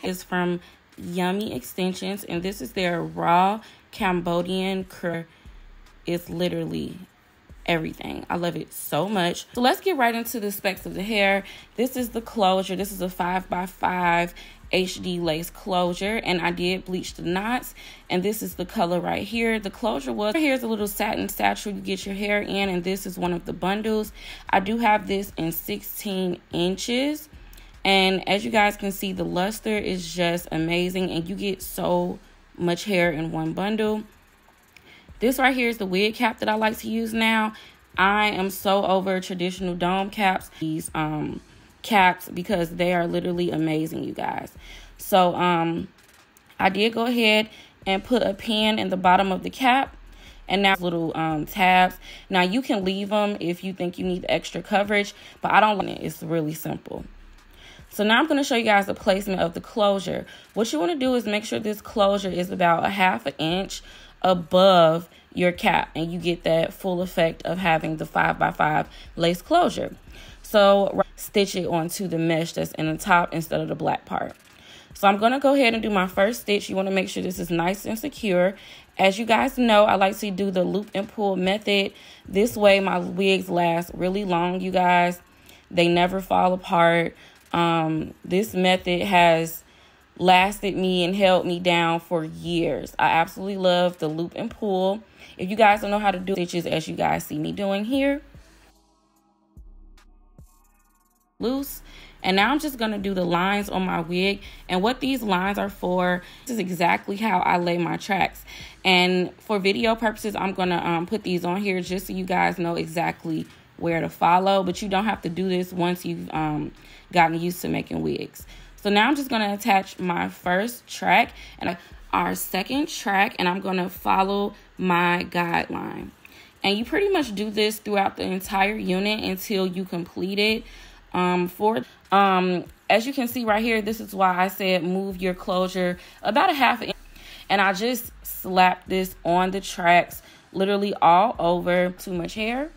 Is from Yummy Extensions, and this is their raw Cambodian curl. It's literally everything. I love it so much. So let's get right into the specs of the hair. This is the closure. This is a 5x5 HD lace closure, and I did bleach the knots, and this is the color right here. The closure was, here's a little satin satchel you get your hair in, and this is one of the bundles. I do have this in 16 inches, and as you guys can see, the luster is just amazing, and you get so much hair in one bundle. This right here is the wig cap that I like to use now. I am so over traditional dome caps. These caps, because they are literally amazing, you guys. So I did go ahead and put a pin in the bottom of the cap, and now little tabs. Now you can leave them if you think you need extra coverage, but I don't want it. It's really simple. So now I'm going to show you guys the placement of the closure. What you want to do is make sure this closure is about a 1/2 inch above your cap, and you get that full effect of having the 5x5 lace closure. So stitch it onto the mesh that's in the top instead of the black part. So I'm going to go ahead and do my first stitch. You want to make sure this is nice and secure. As you guys know, I like to do the loop and pull method. This way my wigs last really long, you guys. They never fall apart. This method has lasted me and held me down for years. I absolutely love the loop and pull. If you guys don't know how to do stitches as you guys see me doing here, loose. And now I'm just going to do the lines on my wig, and what these lines are for, this is exactly how I lay my tracks. And for video purposes, I'm going to put these on here just so you guys know exactly where to follow, but you don't have to do this once you've gotten used to making wigs. So now I'm just going to attach my first track and our second track, and I'm going to follow my guideline. And you pretty much do this throughout the entire unit until you complete it. As you can see right here, this is why I said move your closure about a 1/2 inch. And I just slapped this on the tracks, literally all over. Too much hair.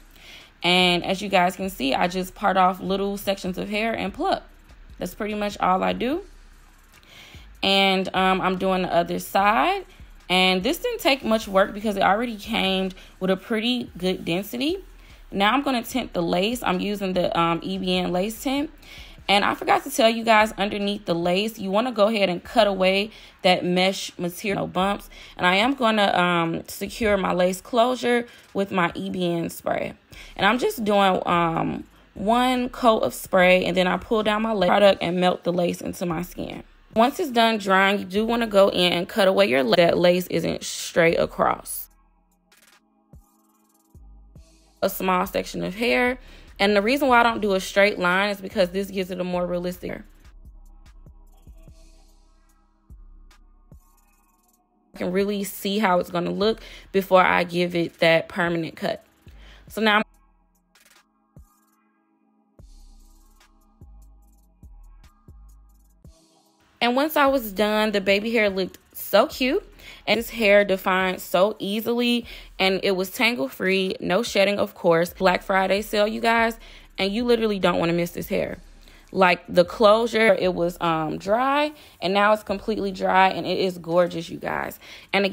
And as you guys can see, I just part off little sections of hair and pluck. That's pretty much all I do. And I'm doing the other side. And this didn't take much work because it already came with a pretty good density. Now I'm going to tint the lace. I'm using the EBN lace tint. And I forgot to tell you guys, underneath the lace, you want to go ahead and cut away that mesh material, no bumps. And I am going to secure my lace closure with my EBN spray. And I'm just doing one coat of spray, and then I pull down my lace product and melt the lace into my skin. Once it's done drying, you do want to go in and cut away your lace. That lace isn't straight across. A small section of hair. And the reason why I don't do a straight line is because this gives it a more realistic. I can really see how it's going to look before I give it that permanent cut. So now and once I was done, the baby hair looked so cute. And this hair defined so easily, and it was tangle free, no shedding, of course. Black Friday sale, you guys, and you literally don't want to miss this hair. Like the closure, it was dry, and now it's completely dry, and it is gorgeous, you guys. And again,